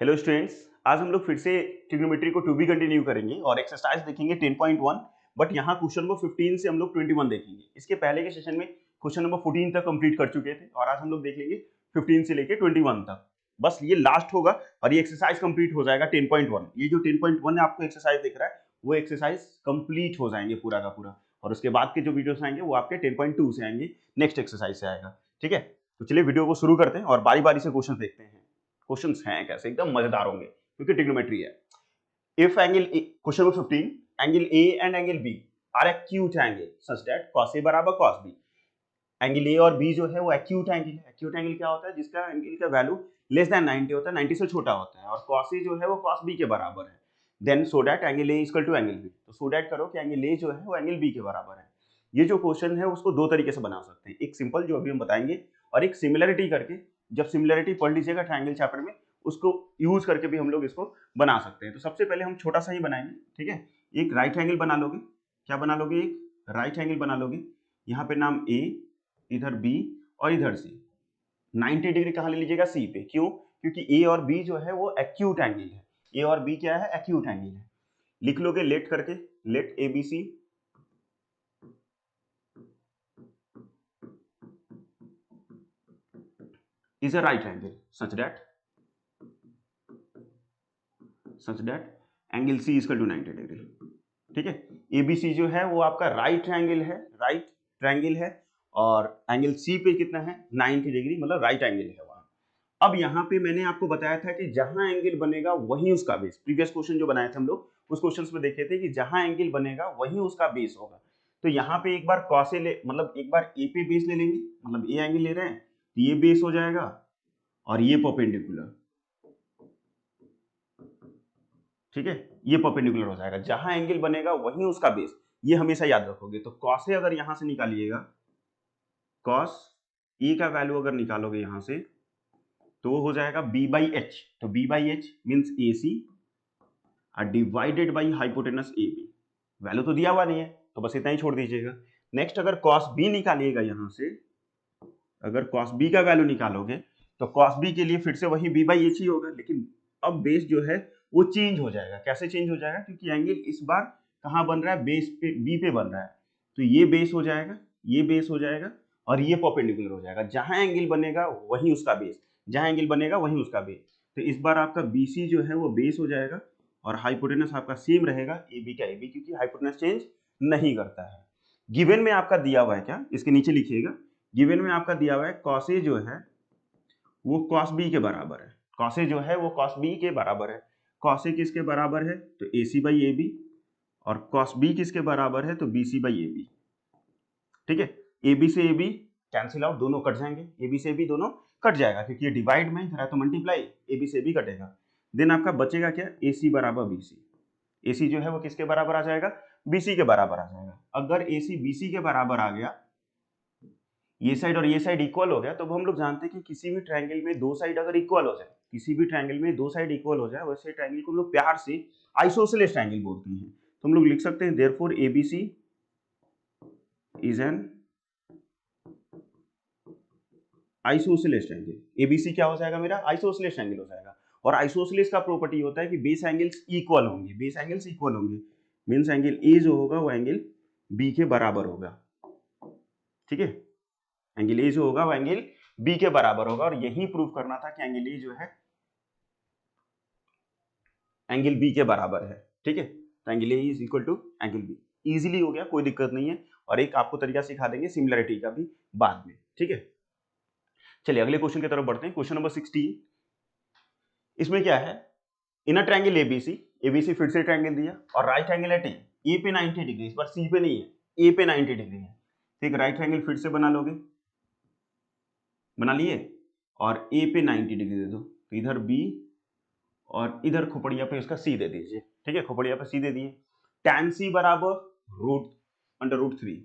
Hello students, आज हम लोग फिर से ट्रिग्नोमेट्री को टू बी कंटिन्यू करेंगे और एक्सरसाइज देखेंगे 10.1। बट यहाँ क्वेश्चन नंबर 15 से हम लोग 21 देखेंगे। इसके पहले के सेशन में क्वेश्चन नंबर 14 तक कंप्लीट कर चुके थे और आज हम लोग देख लेंगे 15 से लेके 21 तक। बस ये लास्ट होगा और ये एक्सरसाइज कंप्लीट हो जाएगा 10.1। ये जो 10.1 आपको एक्सरसाइज दिख रहा है वो एक्सरसाइज कंप्लीट हो जाएंगे पूरा का पूरा, और उसके बाद के जो वीडियोस आएंगे वो आपके 10.2 से आएंगे, नेक्स्ट एक्सरसाइज से आएगा। ठीक है, तो चलिए वीडियो को शुरू करते हैं और बारी बारी से क्वेश्चन देखते हैं। क्वेश्चंस हैं कैसे, एकदम मजेदार होंगे क्योंकि ट्रिग्नोमेट्री है। If angle question number 15, angle A and angle B are acute angle such that cos a बराबर cos b। एंगल ए और बी जो है वो एक्यूट एंगल है। एक्यूट एंगल क्या होता है? जिसका एंगल का वैल्यू लेस देन 90 होता है, 90 से छोटा होता है, और cos a जो है वो cos b के बराबर है। Then so that angle A equal to angle B. तो सो दैट करो कि एंगल ए जो है वो एंगल बी के बराबर है। ये जो क्वेश्चन है उसको दो तरीके से बना सकते हैं, एक सिंपल जो अभी हम बताएंगे और एक सिमिलरिटी करके। जब सिमिलरिटी पढ़ लीजिएगा ट्रायंगल चैप्टर में, उसको यूज करके भी हम लोग इसको बना सकते हैं। तो सबसे पहले हम छोटा सा ही बनाएंगे। ठीक है, एक राइट एंगल बना लोगे। क्या बना लोगे? एक राइट एंगल बना लोगे। यहाँ पे नाम ए, इधर बी और इधर सी। 90 डिग्री कहाँ ले लीजिएगा? सी पे। क्यों? क्योंकि ए और बी जो है वो एक्यूट एंगल है। ए और बी क्या है? एक्यूट एंगल है। लिख लोगे लेट करके, let A B C is a right angle such that angle C equal to 90 degree. ठीक है, ABC जो है वो आपका राइट ट्रायंगल है, राइट ट्रायंगल है, और एंगल C पे कितना है? 90 डिग्री, मतलब राइट एंगल है वहां। अब यहाँ पे मैंने आपको बताया था कि जहां एंगल बनेगा वही उसका बेस। प्रीवियस क्वेश्चन जो बनाए थे हम लोग उस क्वेश्चन में देखे थे कि जहां एंगल बनेगा वही उसका बेस होगा। तो यहाँ पे एक बार cos A ले, मतलब एक बार A पे बेस ले लेंगे, मतलब A एंगल ले रहे हैं तो ये बेस हो जाएगा और ये परपेंडिकुलर। ठीक है, ये परपेंडिकुलर हो जाएगा। जहां एंगल बनेगा वही उसका बेस, ये हमेशा याद रखोगे। तो cos A अगर यहां से निकालिएगा, cos A का वैल्यू अगर निकालोगे यहां से तो वो हो जाएगा b बाई एच। तो b by H means AC divided by hypotenuse AB। Value तो दिया हुआ नहीं है तो बस इतना ही छोड़ दीजिएगा। नेक्स्ट अगर cos B निकालिएगा यहां से, अगर cos B का वैल्यू निकालोगे तो cos B के लिए फिर से वही b बाई एच ही होगा, लेकिन अब बेस जो है वो चेंज हो जाएगा। कैसे चेंज हो जाएगा? क्योंकि एंगल इस बार कहां बन रहा है? बेस पे, बी पे बन रहा है। तो ये बेस हो जाएगा, ये बेस हो जाएगा और ये परपेंडिकुलर हो जाएगा। जहां एंगल बनेगा वही उसका बेस, जहां एंगल बनेगा वही उसका बेस। तो इस बार आपका BC जो है वो बेस हो जाएगा और हाइपोटेनस आपका सेम रहेगा AB का AB, क्योंकि हाइपोटेनस चेंज नहीं करता है। गिवन में आपका दिया हुआ है, क्या इसके नीचे लिखिएगा, गिवन में आपका दिया हुआ है cos A जो है वो cos B के बराबर है। cos A जो है वो cos B के बराबर है। cos A किसके बराबर है? तो AC बाई AB, और cos B किसके बराबर है? तो BC बाई AB। ठीक है, AB से AB कैंसिल आउट, दोनों कट जाएंगे। AB से AB दोनों कट जाएगा क्योंकि ये डिवाइड में इधर है तो मल्टीप्लाई, AB से AB कटेगा। देन आपका बचेगा क्या? AC बराबर BC। AC जो है वो किसके बराबर आ जाएगा? BC के बराबर आ जाएगा। अगर AC BC के बराबर आ गया, ये साइड और ये साइड इक्वल हो गया, तो हम लोग जानते हैं कि किसी भी ट्रायंगल में दो साइड अगर इक्वल हो जाए, किसी भी ट्रायंगल में दो साइड इक्वल हो जाए, वैसे ट्रायंगल को हम लोग प्यार से आइसोसेलेस ट्रायंगल बोलते हैं। तो हम लोग लिख सकते हैं therefore ABC is an isosceles triangle. ABC क्या हो जाएगा मेरा? आइसोसेलेस ट्रायंगल हो जाएगा। और आइसोसेलेस का प्रॉपर्टी होता है कि बेस एंगल्स इक्वल होंगे, बेस एंगल्स इक्वल होंगे मींस एंगल A जो होगा वो एंगल B के बराबर होगा। ठीक है, एंगल ए जो होगा वो एंगल बी के बराबर होगा, और यही प्रूव करना था कि एंगल ए जो है एंगल बी के बराबर है। ठीक है, तो angle A is equal to angle B. Easily हो गया, कोई दिक्कत नहीं है। और एक आपको तरीका सिखा देंगे सिमिलरिटी का भी बाद में। ठीक है, चलिए अगले क्वेश्चन की तरफ बढ़ते हैं। क्वेश्चन नंबर 16, इसमें क्या है? इन अ ट्रायंगल एबीसी, एबीसी फिर से ट्रायंगल दिया और राइट एंगल एट ए पे 90 डिग्री, इस बार सी पे नहीं है, ए पे 90 डिग्री है। ठीक, राइट एंगल फिर से बना लोगे, बना लिए, और ए पे 90 डिग्री दे दो। तो इधर बी और इधर खोपड़िया पे इसका सी दे दीजिए। ठीक है, खोपड़िया पे सी दे दिए। tan c बराबर root under root 3।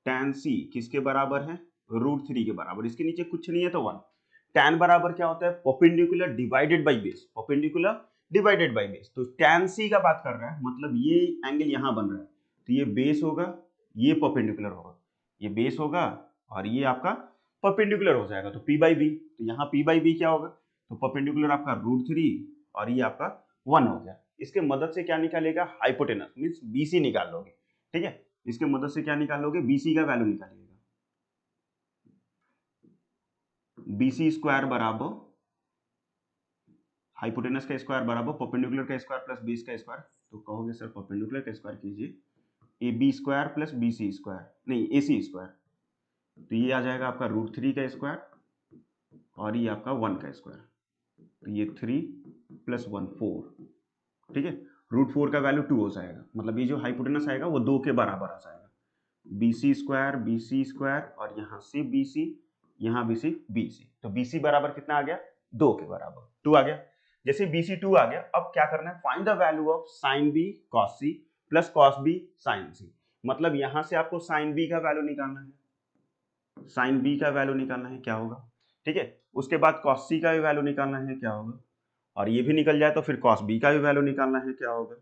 tan c किसके बराबर है? रूट 3 के बराबर। इसके नीचे कुछ नहीं है तो 1। tan बराबर क्या होता है? Perpendicular divided by base, perpendicular divided by base. तो tan c का बात कर रहा है, मतलब ये एंगल यहां बन रहा है तो ये बेस होगा, ये परपेंडिकुलर होगा, ये बेस होगा और ये आपका परपेंडिकुलर हो जाएगा। तो p बाई बी, तो यहाँ p बाई बी क्या होगा? तो परपेंडिकुलर आपका √3 और ये आपका 1 हो गया। इसके मदद से क्या निकालेगा, हाइपोटेनस मींस BC निकाल लोगे, ठीक है। इसके मदद से क्या निकालोगे, BC का वैल्यू निकालिएगा। BC स्क्वायर बराबर हाइपोटेनस का स्क्वायर बराबर परपेंडिकुलर का स्क्वायर प्लस बेस का स्क्वायर। तो कहोगे सर परपेंडिकुलर का स्क्वायर कीजिए, AB square plus BC square, नहीं AC स्क्वायर, तो ये आ जाएगा आपका √3 का स्क्वायर और ये आपका 1 का स्क्वायर, तो ये 3 प्लस 1 4, ठीक है। √4 का वैल्यू 2 हो जाएगा, मतलब ये जो हाइपोटेनस आएगा वो 2 के बराबर आ जाएगा। BC स्क्वायर और यहाँ से BC, यहाँ भी से BC, तो BC बराबर कितना आ गया, 2 के बराबर 2 आ गया। जैसे BC 2 आ गया, अब क्या करना है, find the value of sin B cos C plus cos B sin C। मतलब यहां से आपको sin B का वैल्यू निकालना है, sin B का वैल्यू निकालना है, क्या होगा, ठीक है। उसके बाद cos C का भी वैल्यू निकालना है, क्या होगा, और ये भी निकल जाए तो फिर cos B का भी वैल्यू निकालना है, क्या होगा,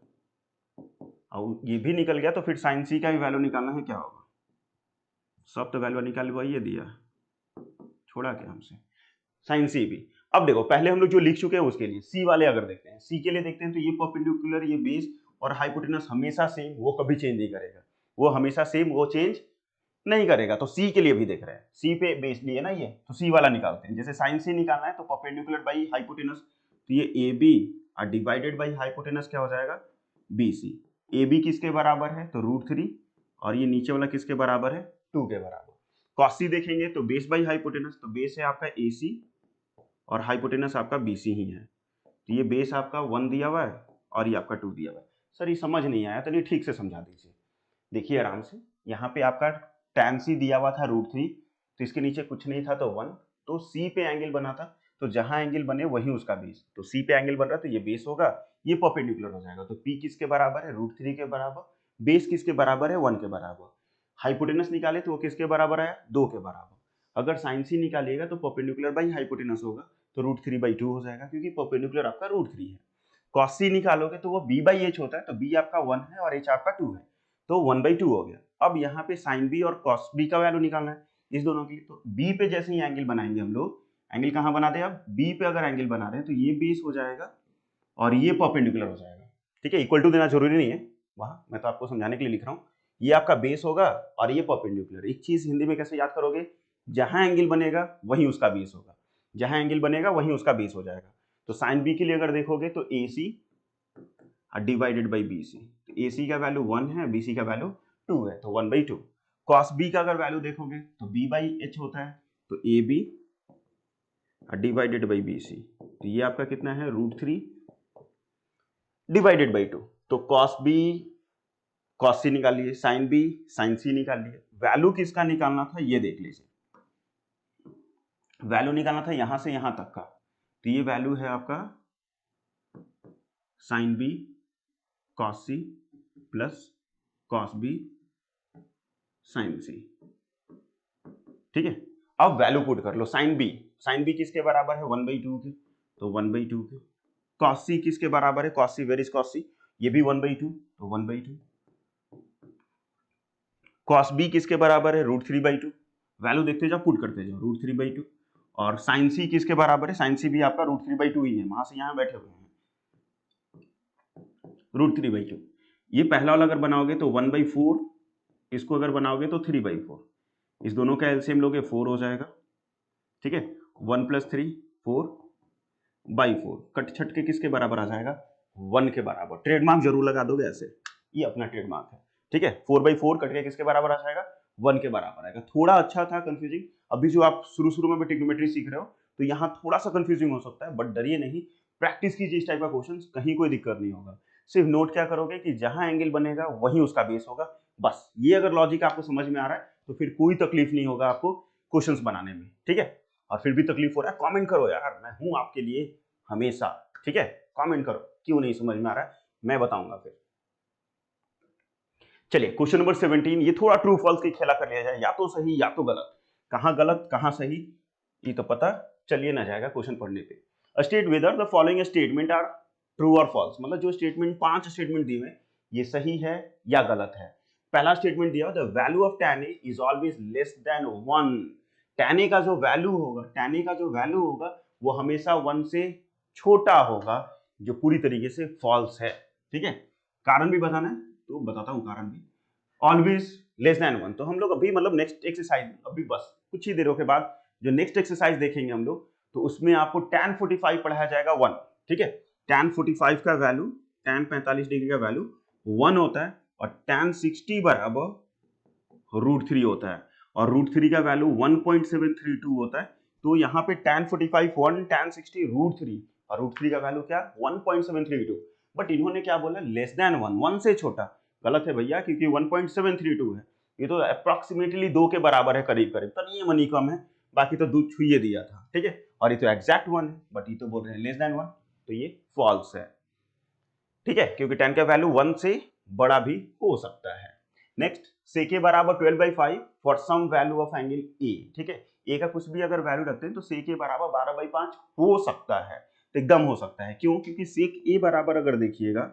और ये भी निकल गया तो फिर sin C का भी वैल्यू निकालना है, क्या होगा। सब तो वैल्यू निकालवाइए दिया, छोड़ा क्या हमसे, sin C भी। अब देखो पहले हम लोग जो लिख चुके हैं उसके लिए C वाले अगर देखते हैं, C के लिए देखते हैं तो ये परपेंडिकुलर, ये बेस और हाइपोटेनस हमेशा सेम, वो कभी चेंज नहीं करेगा, वो हमेशा सेम, वो चेंज नहीं करेगा। तो C के लिए भी देख रहे हैं, C पे बेस लिए ना ये, तो C वाला निकालते हैं। जैसे sin C निकालना है तो परपेंडिकुलर बाई हाइपोटेनस, तो ये AB और डिवाइडेड बाई हाइपोटेनस क्या हो जाएगा, BC। AB किसके बराबर है, तो √3, और ये नीचे वाला किसके बराबर है, 2 के बराबर। cos C देखेंगे तो बेस बाई हाइपोटेनस, तो बेस है आपका AC और हाइपोटेनस आपका BC ही है, तो ये बेस आपका 1 दिया हुआ है और ये आपका 2 दिया हुआ है। सर ये समझ नहीं आया, तो ये ठीक से समझा दीजिए। देखिए आराम से, यहाँ पे आपका tan C दिया हुआ था √3, तो इसके नीचे कुछ नहीं था तो 1, तो C पे एंगल बना था, तो जहां एंगल बने वही उसका बेस, तो C पे एंगल बन रहा है तो ये बेस होगा, ये परपेंडिकुलर हो जाएगा। तो P किसके बराबर है, √3 के बराबर, बेस किसके बराबर है, 1 के बराबर। हाइपोटेनस निकाले तो वो किसके बराबर आया, 2 के बराबर। अगर sin C निकालिएगा तो परपेंडिकुलर बाई हाइपोटेनस होगा, तो √3/2 हो जाएगा, क्योंकि परपेंडिकुलर आपका √3 है। cos C निकालोगे तो वो B/h होता है, तो B आपका 1 है और h आपका 2 है, तो 1/2 हो गया। अब यहाँ पे sin B और cos B का वैल्यू निकालना है इस दोनों की, तो B पे जैसे ही एंगल बनाएंगे हम लोग, एंगल कहाँ बनाते हैं, अब B पे अगर एंगल बना रहे हैं तो ये बेस हो जाएगा और ये परपेंडिकुलर हो जाएगा, ठीक है। इक्वल टू देना जरूरी नहीं है वहां, मैं तो आपको समझाने के लिए लिख रहा हूँ। ये आपका बेस होगा और ये परपेंडिकुलर। एक चीज हिंदी में कैसे याद करोगे, जहां एंगल बनेगा वही उसका बेस होगा, जहां एंगल बनेगा वही उसका बेस हो जाएगा। तो साइन बी के लिए अगर देखोगे तो AC डिवाइडेड बाई BC, तो AC का वैल्यू 1 है, BC का वैल्यू 2 है, तो 1/2। cos B का अगर वैल्यू देखोगे तो B/h होता है, तो AB डिवाइडेड बाई BC, तो ये आपका कितना है, √3 डिवाइडेड बाई 2। तो cos B cos C निकाल लिए, sin B sin C निकाल लिए। वैल्यू किसका निकालना था ये देख लीजिए, वैल्यू निकालना था यहां से यहां तक का, तो ये वैल्यू है आपका sin B cos C plus cos B sin C, ठीक है। अब वैल्यू पुट कर लो, sin B किसके बराबर है, 1/2 के, तो 1/2 के। cos C किसके बराबर है, cos C, where is cos C, ये भी 1/2, तो 1/2। cos B किसके बराबर है, √3/2, वैल्यू देखते जाओ, पुट करते जाओ, √3/2। और sin C किसके बराबर है, sin C भी आपका √3/2 ही है, वहां से यहां बैठे हुए हैं, √3/2। ये पहला वाला अगर बनाओगे तो 1/4, इसको अगर बनाओगे तो 3/4, इस दोनों का एलसीएम लोगे 4 हो जाएगा, ठीक है। 1 + 3 4/4, कट छट के किसके बराबर आ जाएगा, 1 के बराबर। ट्रेडमार्क जरूर लगा दोगे ऐसे, ये अपना ट्रेडमार्क है, ठीक है। 4/4 कट के किसके बराबर आ जाएगा, 1 के बराबर आएगा। थोड़ा अच्छा था कंफ्यूजिंग, अभी जो आप शुरू में ट्रिग्नोमेट्री सीख रहे हो तो यहाँ थोड़ा सा कंफ्यूजिंग हो सकता है, बट डरिए नहीं, प्रैक्टिस कीजिए इस टाइप का क्वेश्चन, कहीं कोई दिक्कत नहीं होगा। सिर्फ नोट क्या करोगे कि जहां एंगल बनेगा वही उसका बेस होगा, बस। ये अगर लॉजिक आपको समझ में आ रहा है तो फिर कोई तकलीफ नहीं होगा आपको क्वेश्चंस बनाने में, ठीक है। और फिर भी तकलीफ हो रहा है, कमेंट करो यार, मैं हूं आपके लिए हमेशा, ठीक है। कमेंट करो क्यों नहीं समझ में आ रहा है, मैं बताऊंगा फिर। चलिए क्वेश्चन नंबर 17, ये थोड़ा ट्रू फॉल्स की खेला कर लिया जाए, या तो सही या तो गलत कहां सही ये तो पता चलिए ना जाएगा क्वेश्चन पढ़ने पे। State whether the following statement are true और फॉल्स, मतलब जो स्टेटमेंट 5 स्टेटमेंट दिए हुए ये सही है या गलत है। पहला स्टेटमेंट दिया the value of tan A is always less than 1, tan A का जो वैल्यू होगा वो हमेशा 1 से छोटा होगा, जो पूरी तरीके से फॉल्स है। ठीक है, कारण भी बताना है तो बताता हूं कारण भी। ऑलवेज लेस देन 1, तो हम लोग अभी मतलब नेक्स्ट एक्सरसाइज अभी बस कुछ ही देरों के बाद जो नेक्स्ट एक्सरसाइज देखेंगे हम लोग, तो उसमें आपको tan 45 पढ़ाया जाएगा 1। ठीक है, tan 45 का वैल्यू, tan 45 डिग्री का वैल्यू 1 होता है, और tan 60 बराबर √3 होता है, और √3 का वैल्यू 1.732 होता है। तो यहाँ पे tan 45 1, tan 60 √3, और √3 का वैल्यू क्या 1.732। बट इन्होंने क्या बोला, लेस देन 1, 1 से छोटा। गलत है भैया, क्योंकि 1.732 है, ये तो अप्रोक्सीमेटली 2 के बराबर है, करीब करीब, तनी मनी कम है, बाकी तो दूध छुइए दिया था। ठीक है, और ये तो एग्जैक्ट 1 है, बट ये तो बोल रहे हैं लेस देन 1, तो ये फॉल्स है। ठीक है, क्योंकि tan का वैल्यू 1 से बड़ा भी हो सकता है। नेक्स्ट, sec बराबर 12/5 for some value of angle A. ठीक है, ए का कुछ भी अगर वैल्यू रखते हैं तो sec बराबर 12/5 हो सकता है, तो एकदम हो सकता है। क्यों? क्योंकि sec ए बराबर अगर देखिएगा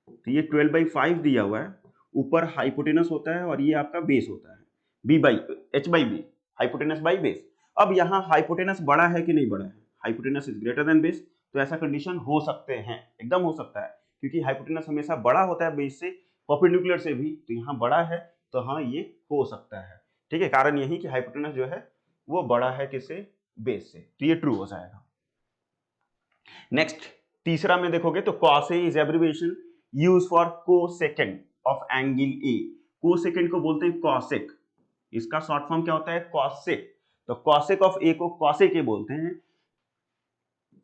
तो ये 12/5 दिया हुआ है, ऊपर हाइपोटेनस होता है और ये आपका बेस होता है, h/b, हाइपोटेनस बाई बेस। अब यहाँ हाइपोटेनस बड़ा है कि नहीं बड़ा है, hypotenuse is greater than base, तो ऐसा कंडीशन हो सकते हैं, एकदम हो सकता है, क्योंकि हाइपोटेनस हमेशा बड़ा होता है बेस से, परपेंडिकुलर से भी, तो यहाँ बड़ा है, तो हाँ ये हो सकता है। ठीक है, कारण यही कि हाइपोटेनस जो है वो बड़ा है किससे, बेस से, तो ये ट्रू हो जाएगा। नेक्स्ट, तीसरा में देखोगे तो cos A is abbreviation use for cosecant of angle A. Cosecant को बोलते हैं कॉसेक, इसका शॉर्ट फॉर्म क्या होता है, कॉसेक। तो कॉसेक ऑफ ए को कॉसेक ए बोलते हैं,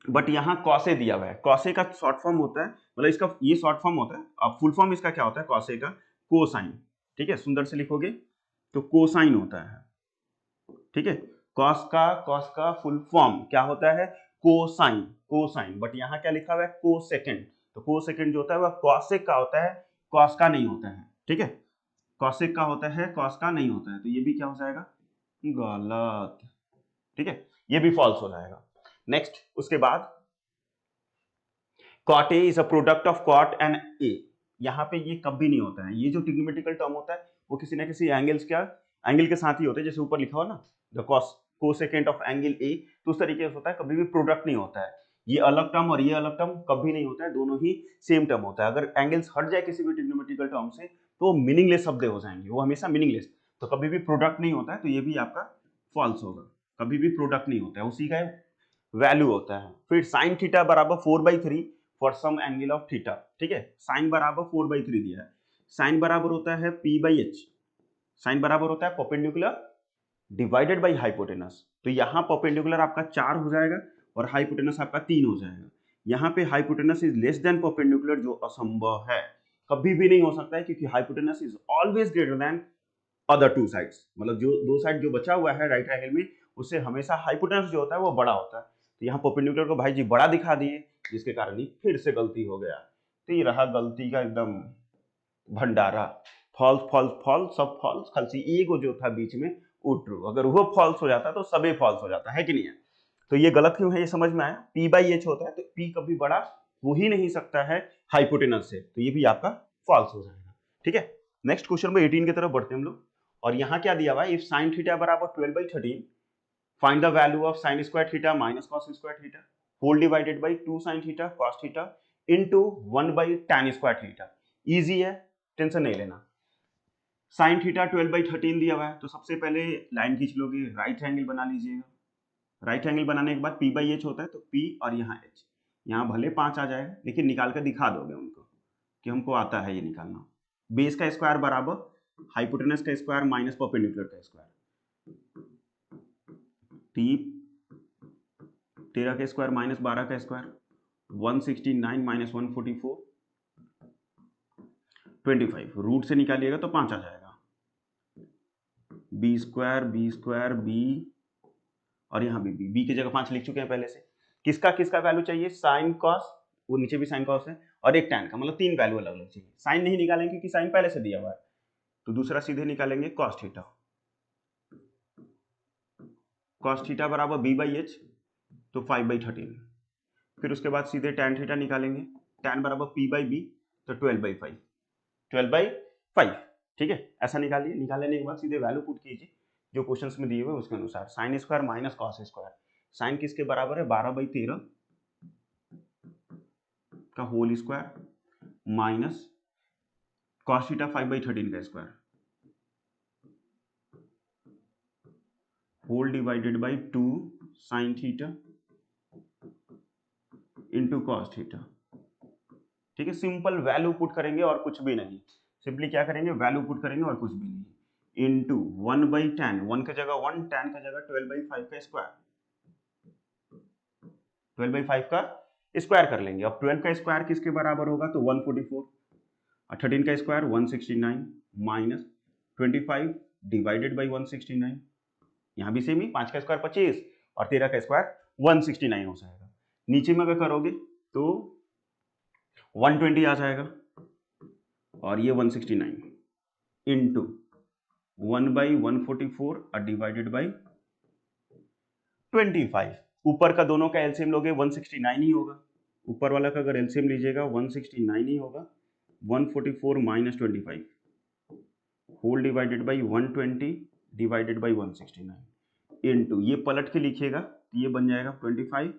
बट यहाँ कॉसे दिया हुआ है, कॉसे का शॉर्ट फॉर्म होता है, मतलब इसका ये शॉर्ट फॉर्म होता है, अब फुल फॉर्म इसका क्या होता है, कॉसे का कोसाइन। ठीक है, सुंदर से लिखोगे तो कोसाइन होता है। ठीक है, कॉस का फुल फॉर्म क्या होता है, कोसाइन, कोसाइन, बट यहाँ क्या लिखा हुआ है, कोसेकेंड। तो कोसेकेंड जो होता है वह कॉसेक का होता है, कॉस का नहीं होता है। ठीक है, कॉसेक का होता है, कॉस का नहीं होता है, तो ये भी क्या हो जाएगा, गलत। ठीक है, ये भी फॉल्स हो जाएगा। नेक्स्ट, उसके बाद cot A is a product of cot and A, यहाँ पे ये कभी नहीं होता है, ये जो ट्रिग्नोमेट्रिकल टर्म होता है वो किसी ना किसी एंगल के साथ ही होते हैं, जैसे ऊपर लिखा हो ना, the cosecant of angle A, तो उस तरीके से होता है, कभी भी प्रोडक्ट नहीं होता है। ये अलग टर्म और ये अलग टर्म कभी नहीं होता है, दोनों ही सेम टर्म होता है। अगर एंगल्स हट जाए किसी भी ट्रिग्नोमेट्रिकल टर्म से तो मीनिंगलेस शब्द हो जाएंगे, वो हमेशा मीनिंगलेस, तो कभी भी प्रोडक्ट नहीं होता है, तो ये भी आपका फॉल्स होगा, कभी भी प्रोडक्ट नहीं होता है, उसी का वैल्यू होता है। फिर साइन थीटा बराबर 4/3 for some angle of theta. ठीक है, साइन बराबर 4/3 दिया है, साइन बराबर होता है p/h, साइन बराबर होता है परपेंडिकुलर डिवाइडेड बाय हाइपोटेनस। तो यहाँ परपेंडिकुलर आपका 4 हो जाएगा और हाइपोटेनस आपका 3 हो जाएगा। यहाँ पे hypotenuse is less than perpendicular, जो असंभव है, कभी भी नहीं हो सकता है, क्योंकि hypotenuse is always greater than other two sides, मतलब जो दो साइड जो बचा हुआ है राइट ट्रायंगल में, उससे हमेशा हाइपोटेनस जो होता है वो बड़ा होता है। तो यहाँ परपेंडिकुलर को भाई जी बड़ा दिखा दिए, जिसके कारण ही फिर से गलती हो गया। तो ये रहा गलती का एकदम भंडारा, फॉल्स फॉल्स फॉल्स, सब फॉल्स, खाली एगो जो था बीच में वो ट्रू। अगर वो फॉल्स हो जाता तो सबे फॉल्स हो जाता है कि नहीं है। तो ये गलत क्यों है ये समझ में आया, p/h होता है, तो p कभी बड़ा हो ही नहीं सकता है हाइपोटेनस से, तो ये भी आपका फॉल्स हो जाएगा। ठीक है, नेक्स्ट क्वेश्चन में 18 की तरफ बढ़ते हैं हम लोग, और यहाँ क्या दिया हुआ है, इफ sin थीटा बराबर 12/13 find the value of sin square theta minus cos square theta whole divided by 2 sin theta cos theta into 1/tan square theta. Easy है, टेंशन नहीं लेना। sin थीटा 12/13 दिया हुआ है, तो सबसे पहले लाइन खींच लोगे, राइट एंगल बना लीजिएगा। राइट एंगल बनाने के बाद p/h होता है, तो p और यहाँ h, यहाँ भले 5 आ जाएगा, लेकिन निकाल कर दिखा दोगे उनको कि हमको आता है ये निकालना। बेस का स्क्वायर बराबर हाइपोटेनस का स्क्वायर माइनस परपेंडिकुलर का स्क्वायर, टी 13 का स्क्वायर माइनस 12 का स्क्वायर, 169 माइनस 144 25, रूट से निकालिएगा तो 5 आ जाएगा, बी स्क्वायर बी, और यहाँ भी बी की जगह 5 लिख चुके हैं पहले से। किसका किसका वैल्यू चाहिए, साइन कॉस, वो नीचे भी साइन कॉस है, और एक टैन का, मतलब 3 वैल्यू अलग अलग चाहिए। साइन नहीं निकालेंगे क्योंकि साइन पहले से दिया हुआ है, तो दूसरा सीधे निकालेंगे कॉस थीटा, कॉस थीटा बराबर b/h, तो 5/13। फिर उसके बाद सीधे tan थीटा निकालेंगे, tan बराबर p/b, तो 12/5, 12/5। ठीक है, ऐसा निकालिए, निकाल लेने के बाद सीधे वैल्यू पुट कीजिए जो क्वेश्चंस में दिए हुए उसके अनुसार, sine square minus cos square, sine किसके बराबर है 12/13 का whole square minus cos theta 5/13 का square whole divided by 2 sine theta into cos theta. ठीक है, सिंपल वैल्यू पुट करेंगे और कुछ भी नहीं, सिंपली क्या करेंगे वैल्यू पुट करेंगे और कुछ भी नहीं, इंटू 1/10, 1 की जगह 1, 10 की जगह 12/5 का स्क्वायर, 12/5 का स्क्वायर कर लेंगे। अब 12 का स्क्वायर किसके बराबर होगा तो 144, और 13 का स्क्वायर 169 माइनस 25 डिवाइडेड बाई 169, यहाँ भी सेम ही, 5 का स्क्वायर 25 और 13 का स्क्वायर 169 हो जाएगा। नीचे में अगर करोगे तो 120 आ जाएगा और ये 169 इंटू 1/144 डिवाइडेड बाई 25। ऊपर का दोनों का एलसीएम लोगे 169 ही होगा, ऊपर वाला का अगर एलसीएम लीजिएगा 169 ही होगा, 144 minus 25 whole divided by 120 divided by 169 into ये पलट के लिखिएगा तो ये बन जाएगा 25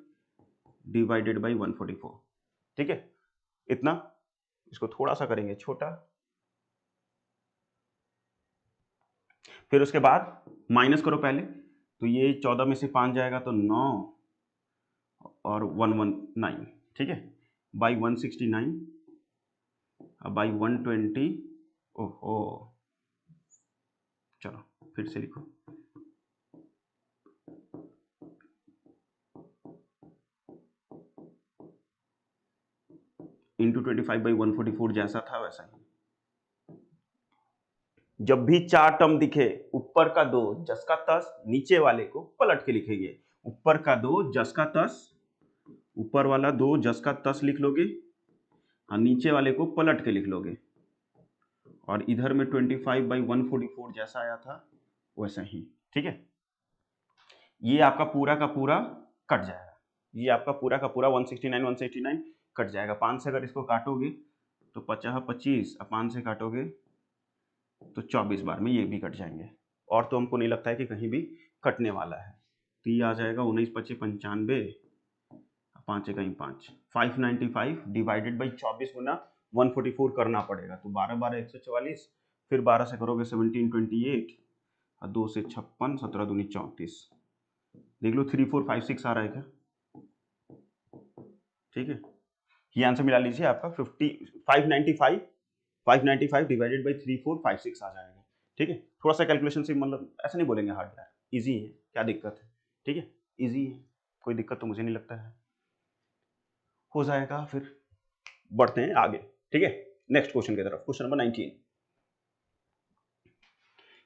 डिवाइडेड बाई 144। ठीक है, इतना, इसको थोड़ा सा करेंगे छोटा, फिर उसके बाद माइनस करो पहले, तो ये 14 में से 5 जाएगा तो 9 और 119, ठीक है, बाई 169 बाई 120, ओहो, चलो फिर से लिखो, इंटू 25 बाई 144 जैसा था वैसा ही। जब भी चार टर्म दिखे ऊपर का 2 जस का तस, नीचे वाले को पलट के लिखेंगे, ऊपर का 2 जस का तस, ऊपर वाला 2 जस का तस लिख लोगे और नीचे वाले को पलट के लिख लोगे, और इधर में 25 बाई 144 जैसा आया था वैसा ही। ठीक है, ये आपका पूरा का पूरा कट जाएगा, ये आपका पूरा का पूरा 169 कट जाएगा। 5 से अगर इसको काटोगे तो 50 25, 5 से काटोगे तो 24 बार में ये भी कट जाएंगे, और तो हमको नहीं लगता है कि कहीं भी कटने वाला है। तो ये आ जाएगा 19 25 95, 5 से कहीं 5, 595 डिवाइडेड बाई 24 गुना 144 करना पड़ेगा, तो 12 12 144, फिर 12 से करोगे 17 28 और 2 से 56, 17 दूनी 34, देख लो 3 4 5 6 आ रहा है क्या? ठीक है, ये आंसर मिला लीजिए आपका 595 डिवाइडेड बाई 3 4 5 6 आ जाएगा। ठीक है, थोड़ा सा कैलकुलेशन से, मतलब ऐसा नहीं बोलेंगे हार्ड यार, इजी है, क्या दिक्कत है? ठीक है, इजी है, कोई दिक्कत तो मुझे नहीं लगता है, हो जाएगा। फिर बढ़ते हैं आगे। ठीक है, नेक्स्ट क्वेश्चन की तरफ, क्वेश्चन नंबर 19।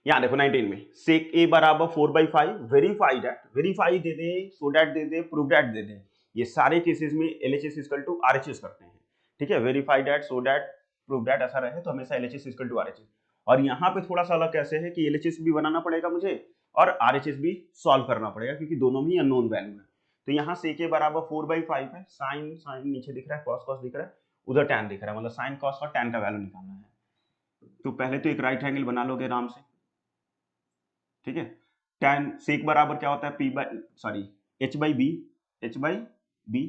यहां देखो 19 में सेक ए बराबर 4/5 वेरीफाई दैट, वेरीफाई दे दे, सो दैट दे दे, प्रूव दैट दे दे, ये सारे केसेस में एलएचएस इक्वल टू आरएचएस करते हैं। ठीक है, verify that, so that, prove that ऐसा रहे तो हमेशा एलएचएस इक्वल टू आरएचएस। और यहाँ पे थोड़ा सा अलग कैसे है कि एलएचएस भी बनाना पड़ेगा मुझे और आरएचएस भी सॉल्व करना पड़ेगा, क्योंकि दोनों में ही अननोन वैल्यू है। तो यहाँ सेक ए बराबर 4/5 है, साइन साइन नीचे दिख रहा है, कॉस कॉस दिख रहा है, उधर टैन दिख रहा है, मतलब साइन कॉस और टैन का वैल्यू निकालना है। तो पहले तो एक राइट एंगल बना लोगे आराम से। ठीक है, tan सेक बराबर क्या होता है h बाई बी,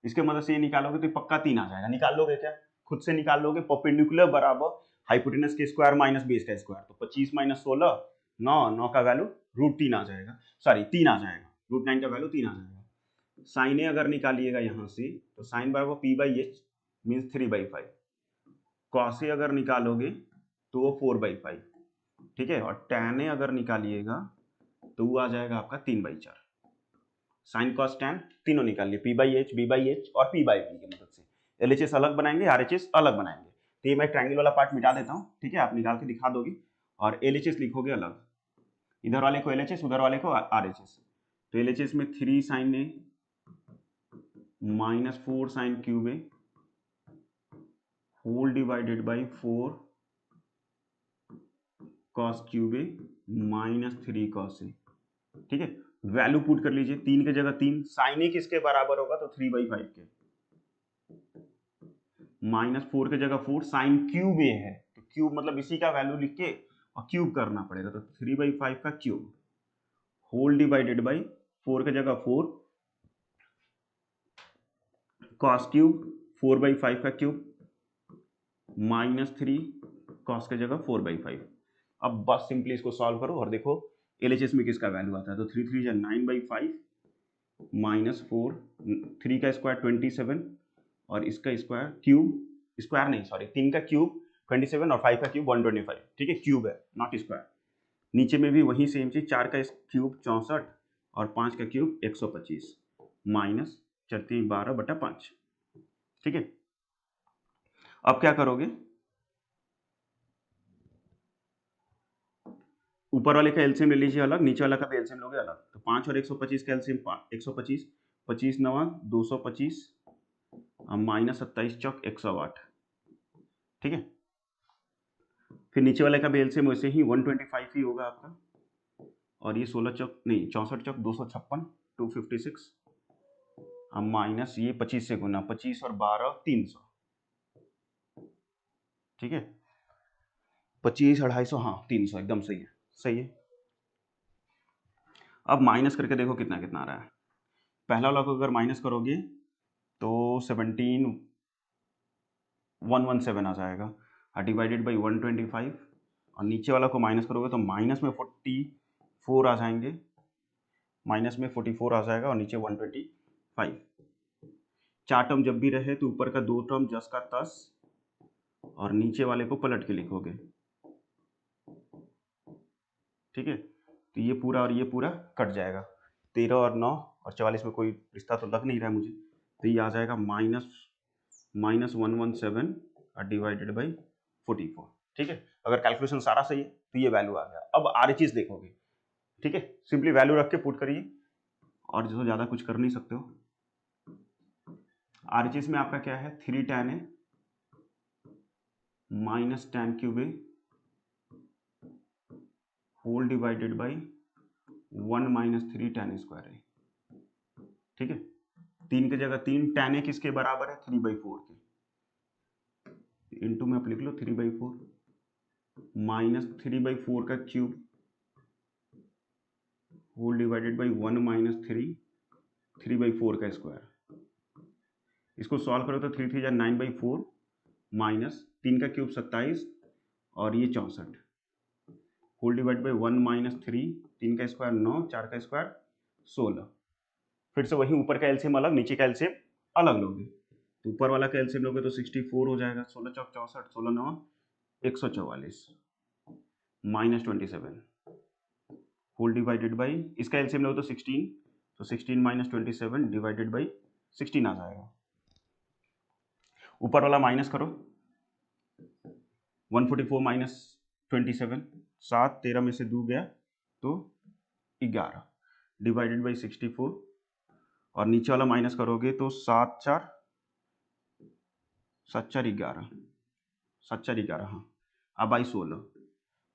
इसके मदद से ये निकालोगे तो पक्का 3 आ जाएगा। निकाल लोगे क्या? खुद से निकाल लोगे। परपेंडिकुलर बराबर हाइपोटेनस के स्क्वायर माइनस बेस का स्क्वायर, तो 25 माइनस 16 9 का वैल्यू √3 आ जाएगा, 3 आ जाएगा, √9 का वैल्यू 3 आ जाएगा। साइन ए अगर निकालिएगा यहाँ से तो साइन बराबर p/h मीन्स 3/5, कॉस ए अगर निकालोगे तो वो 4/5, ठीक है, और tan ए अगर निकालिएगा तो वो आ जाएगा आपका 3/4। साइन कॉस टैन तीनों निकालिए, p/h b/h और p/b की मदद से। एलएचएस अलग बनाएंगे, आरएचएस अलग बनाएंगे। तो ये मैं ट्रायंगल वाला पार्ट मिटा देता हूँ, ठीक है, आप निकाल के दिखा दोगे, और एलएचएस लिखोगे अलग, इधर वाले को एलएचएस, उधर वाले को आरएचएस। तो एलएचएस में 3 sine A minus 4 sine cube A whole divided by 4 cos cube A minus 3 cos A. ठीक है, वैल्यू पुट कर लीजिए, 3 की जगह 3, साइन ए किसके बराबर होगा तो 3/5 के, माइनस 4 की जगह 4, साइन क्यूब ए है तो क्यूब मतलब इसी का वैल्यू लिख के और क्यूब करना पड़ेगा, तो 3/5 का क्यूब होल डिवाइडेड बाई 4 की जगह 4 कॉस क्यूब 4/5 का क्यूब -3 कॉस की जगह 4/5। अब बस सिंपली इसको सॉल्व करो और देखो एलएचएस में किसका वैल्यू आता है। तो 3 3 9/5 -4, 3 का स्क्वायर 27 और इसका स्क्वायर क्यूब, स्क्वायर नहीं सॉरी 3 का क्यूब 27 और 5 का क्यूब 125। ठीक है, क्यूब है नॉट स्क्वायर। नीचे में भी वही सेम चीज, 4 का क्यूब 64 और 5 का क्यूब 125 माइनस 12/5। ठीक है, अब क्या करोगे, ऊपर वाले का एलसीएम ले लीजिए अलग, नीचे वाला का भी एलसीएम लोगे अलग। तो 5 और 125 का एलसीएम 125, 25 9 225 माइनस 27 चौक 108। ठीक है, फिर नीचे वाले का भी एलसीएम वैसे ही 125 ही होगा आपका, और ये 16 चौक नहीं 64 चौक 256 256 माइनस ये 25 से गुना 25 और 12 300। ठीक है, 25 250 हाँ 300 एकदम सही है, सही है। अब माइनस करके देखो कितना कितना आ रहा है। पहला वाला को अगर माइनस करोगे तो 17117 आ जाएगा डिवाइडेड बाई 125, और नीचे वाला को माइनस करोगे तो माइनस में 44 आ जाएंगे, माइनस में 44 आ जाएगा और नीचे 125। 4 टर्म जब भी रहे तो ऊपर का 2 टर्म जस का तस और नीचे वाले को पलट के लिखोगे। ठीक है, तो ये पूरा और ये पूरा कट जाएगा, 13 और 9 और 44 में कोई रिश्ता तो लग नहीं रहा है मुझे, तो ये आ जाएगा -117 डिवाइडेड बाई 44। ठीक है, अगर कैलकुलेशन सारा सही है तो ये वैल्यू आ गया। अब आरएचएस देखोगे। ठीक है, सिंपली वैल्यू रख के पुट करिए और जो ज़्यादा कुछ कर नहीं सकते हो। आरएचएस में आपका क्या है, 3 tan A minus tan cube A whole divided by 1 minus 3 tan square A। ठीक है, 3 की जगह 3 tan A किसके बराबर है, 3/4 के, इंटू में आप लिख लो 3/4 माइनस 3/4 का cube whole divided by 1 minus 3/4 का स्क्वायर। इसको सॉल्व करो तो 3 3 9/4 माइनस 3 का क्यूब 27 और ये 64 होल डिवाइड बाई 1 माइनस 3 का स्क्वायर 9, 4 का स्क्वायर 16। फिर से वही ऊपर का एलसीएम अलग, नीचे का एलसीएम अलग लोगे। तो ऊपर वाला का एलसीएम लोगे तो 64 हो जाएगा, 16 चौक 64, 16 9 144 माइनस 27 होल डिवाइडेड बाई, इसका एलसीएम लोगे तो 16, तो 16 माइनस 27 डिवाइडेड बाई 16 आ जाएगा। ऊपर वाला माइनस करो, 144 माइनस 27, 7 13 में से 2 गया तो 11 डिवाइडेड बाई 64, और नीचे वाला माइनस करोगे तो 7 4 11 हाँ, अब आई 16।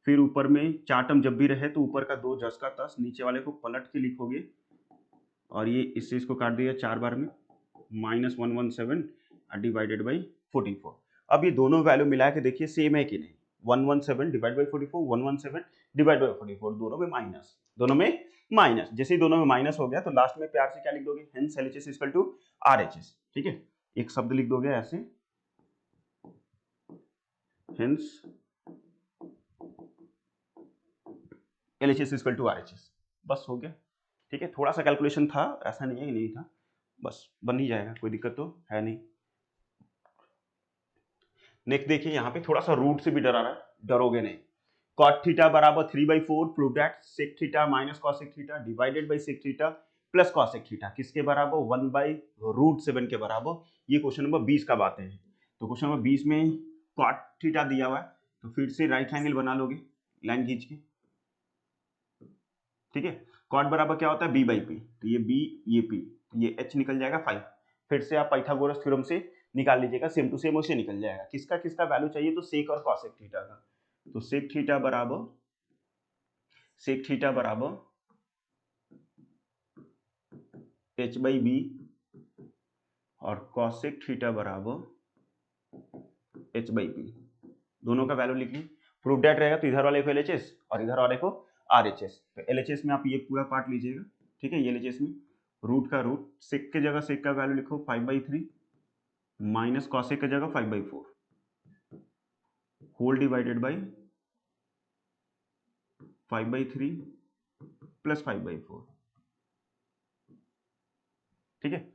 फिर ऊपर में 4 टर्म जब भी रहे तो ऊपर का 2 जस का तस, नीचे वाले को पलट के लिखोगे और ये इससे इसको काट दिया 4 बार में, -117 डिवाइडेड बाई 44। अब ये दोनों वैल्यू मिला के देखिए सेम है कि नहीं, 117 डिवाइड बाई 44, 117 डिवाइड बाई 44, दोनों में माइनस, दोनों में माइनस। जैसे ही दोनों में माइनस हो गया तो लास्ट में प्यार से क्या लिख दोगे, hence LHS equal to RHS. ठीक है, एक शब्द लिख दोगे ऐसे, hence LHS equal to RHS, बस हो गया। ठीक है, थोड़ा सा कैलकुलेशन था, ऐसा नहीं है कि नहीं था, बस बन ही जाएगा, कोई दिक्कत तो है नहीं। नेक्स्ट देखिए, यहाँ पे थोड़ा सा रूट से भी डरा रहा है, डरोगे नहीं। cot थीटा बराबर 3/4 prove that sec theta minus cosec theta divided by sec theta plus cosec theta किसके बराबर, 1/√7 के बराबर। ये क्वेश्चन नंबर 20 का बातें हैं। तो क्वेश्चन नंबर 20 में cot थीटा दिया हुआ है, तो फिर से राइट एंगल बना लोगे लाइन खींच के। ठीक है, cot बराबर क्या होता है, b/p, तो ये b ये p, तो ये h निकल जाएगा 5। फिर से आप पाइथागोरस थ्योरम से निकाल लीजिएगा, सेम टू सेम उसे निकल जाएगा। किसका किसका वैल्यू चाहिए, तो सेक और कॉसेक थीटा का। तो सेक थीटा बराबर h/b और कॉसेक थीटा बराबर h/p, दोनों का वैल्यू लिख ली। प्रूफ दैट रहेगा तो इधर वाले को LHS और इधर वाले को RHS। तो LHS में आप ये पूरा पार्ट लीजिएगा। ठीक है, ये LHS में रूट का रूट, सेक के जगह सेक का वैल्यू लिखो 5/3 माइनस कॉसेक की जगह 5/4 होल डिवाइडेड बाई 5/3 प्लस 5/4। ठीक है,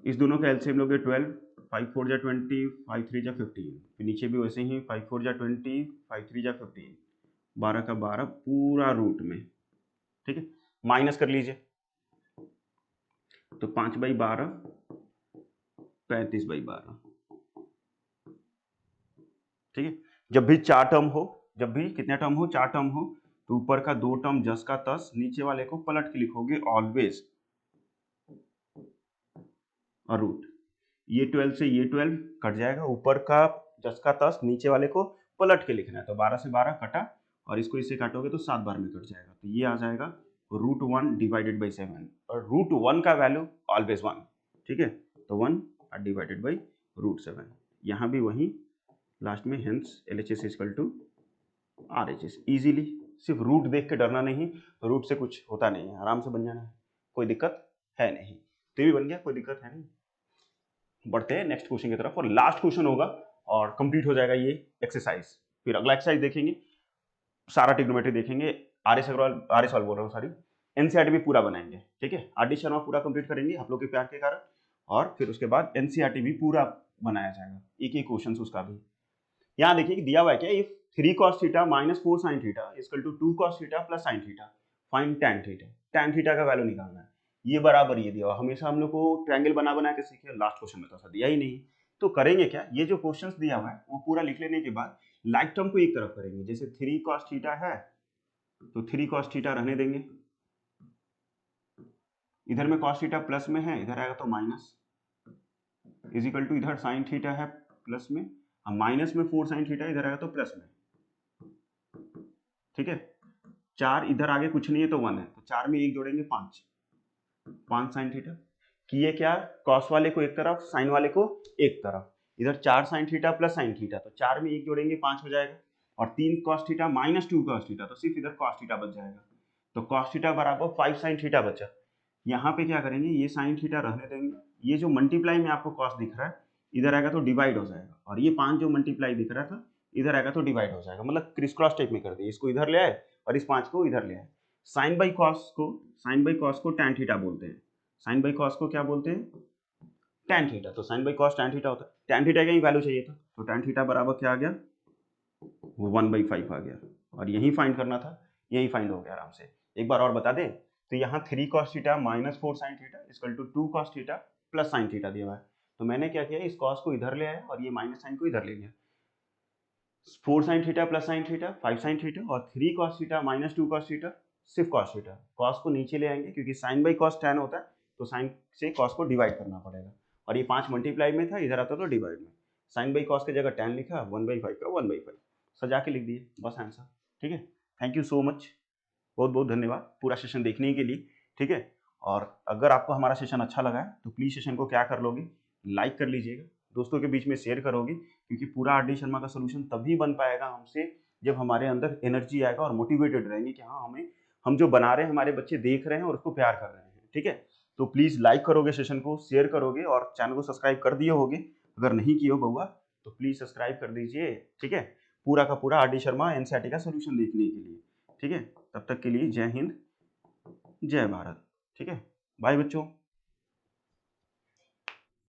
इस दोनों का एलसीएम लोगे 12, 5 4 जा 20, 5 3 जा 15, फिर नीचे भी वैसे ही 5 4 जा 20, 5 3 जा 15, 12 का 12 पूरा रूट में। ठीक है, माइनस कर लीजिए तो 5/12 35/12। ठीक है, जब भी चार टर्म हो, जब भी कितने टर्म हो, चार टर्म हो, तो ऊपर का दो टर्म जस का तस, नीचे वाले को पलट के लिखोगे ऑलवेज और रूट। ये 12 से ये 12 कट जाएगा, ऊपर का जस का तस, नीचे वाले को पलट के लिखना है, तो 12 से 12 कटा और इसको इससे काटोगे तो 7 बार में कट जाएगा, तो ये आ जाएगा √1 डिवाइडेड बाई 7 और √1 का वैल्यू ऑलवेज 1। ठीक है, तो 1 डिवाइडेड बाई √7। यहाँ भी वही लास्ट में, hence LHS equal to RHS। Easily, सिर्फ रूट देख के डरना नहीं, रूट से कुछ होता नहीं है, आराम से बन जाना है, कोई दिक्कत है नहीं। तो ये भी बन गया, कोई दिक्कत है नहीं। बढ़ते हैं नेक्स्ट क्वेश्चन की तरफ, और लास्ट क्वेश्चन होगा और कंप्लीट हो जाएगा ये एक्सरसाइज। फिर अगला एक्सरसाइज देखेंगे, सारा ट्रिग्नोमेट्री देखेंगे, RS अग्रवाल बोल रहा हूँ, सॉरी, NCERT भी पूरा बनाएंगे। ठीक है, RD शर्मा पूरा कंप्लीट करेंगे आप लोग के प्यार के कारण, और फिर उसके बाद NCERT भी पूरा बनाया जाएगा, एक एक क्वेश्चन उसका भी। यहाँ देखिए कि दिया हुआ है क्या, if 3 cos theta minus 4 sin theta equal to 2 cos theta plus sin theta, find tan theta. tan theta का वैल्यू निकालना है, ये बराबर ये दिया हुआ। हमेशा हम लोग को ट्रायंगल बना के सीखे, लास्ट क्वेश्चन में तो ऐसा दिया ही नहीं, तो करेंगे क्या, ये जो क्वेश्चंस दिया हुआ है वो पूरा लिख लेने के बाद लाइक टर्म को एक तरफ करेंगे। जैसे 3 cos थीटा है तो 3 cos थीटा रहने देंगे, इधर में cos थीटा प्लस में है, इधर आएगा तो माइनस, इज इक्वल टू इधर sin थीटा है प्लस में, माइनस में 4 sin थीटा, इधर आएगा तो प्लस में। ठीक है, 4 इधर आगे कुछ नहीं है तो 1 है, तो 4 में 1 जोड़ेंगे 5 sin थीटा। किए क्या, cos वाले को एक तरफ, sin वाले को एक तरफ, इधर 4 sin theta plus sin theta, तो 4 में 1 जोड़ेंगे 5 हो जाएगा, और 3 cos theta minus 2 cos theta, तो सिर्फ इधर cos थीटा बच जाएगा, तो cos थीटा बराबर 5 sin थीटा बचा। यहाँ पे क्या करेंगे, ये sin थीटा रहने देंगे, ये जो मल्टीप्लाई में आपको cos दिख रहा है इधर आएगा तो डिवाइड हो जाएगा, और ये 5 जो मल्टीप्लाई दिख रहा था इधर आएगा तो डिवाइड हो जाएगा, मतलब क्रिस क्रॉस टाइप में कर दिए, इसको इधर ले आए और इस 5 को इधर ले आए। साइन बाई कॉस को tan थीटा बोलते हैं, साइन बाई कॉस को क्या बोलते हैं, tan थीटा, तो sine by cos tan theta होता है। tan थीटा का ही वैल्यू चाहिए था, तो tan थीटा बराबर क्या आ गया, 1/5 आ गया, और यही फाइंड करना था, यही फाइंड हो गया आराम से। एक बार और बता दें, तो यहाँ 3 cos theta minus 4 sin theta equal to 2 cos theta plus sin theta दिया हुआ है, तो मैंने क्या किया, इस cos को इधर ले आया और ये माइनस साइन को इधर ले गया, 4 sin theta plus sin theta 5 sin theta, और 3 cos theta minus 2 cos theta सिर्फ cos थीटा। cos को नीचे ले आएंगे क्योंकि sin बाई cos tan होता है, तो sin से cos को डिवाइड करना पड़ेगा, और ये 5 मल्टीप्लाई में था, इधर आता तो डिवाइड में, sin बाई cos की जगह tan लिखा, 1/5 का 1/5 सजा के लिख दिए, बस आंसर। ठीक है, थैंक यू सो मच, बहुत बहुत धन्यवाद पूरा सेशन देखने के लिए। ठीक है, और अगर आपको हमारा सेशन अच्छा लगा है तो प्लीज़ सेशन को क्या कर लोगे, लाइक कर लीजिएगा, दोस्तों के बीच में शेयर करोगे, क्योंकि पूरा RD शर्मा का सोल्यूशन तभी बन पाएगा हमसे जब हमारे अंदर एनर्जी आएगा और मोटिवेटेड रहेंगे कि हाँ, हम जो बना रहे हैं हमारे बच्चे देख रहे हैं और उसको प्यार कर रहे हैं। ठीक है, तो प्लीज़ लाइक करोगे, सेशन को शेयर करोगे, और चैनल को सब्सक्राइब कर दिए होगे, अगर नहीं किए हो बउआ तो प्लीज़ सब्सक्राइब कर दीजिए। ठीक है, पूरा का पूरा RD शर्मा NCERT का सोल्यूशन देखने के लिए। ठीक है, तब तक के लिए जय हिंद, जय भारत। ठीक है, बाय बच्चों।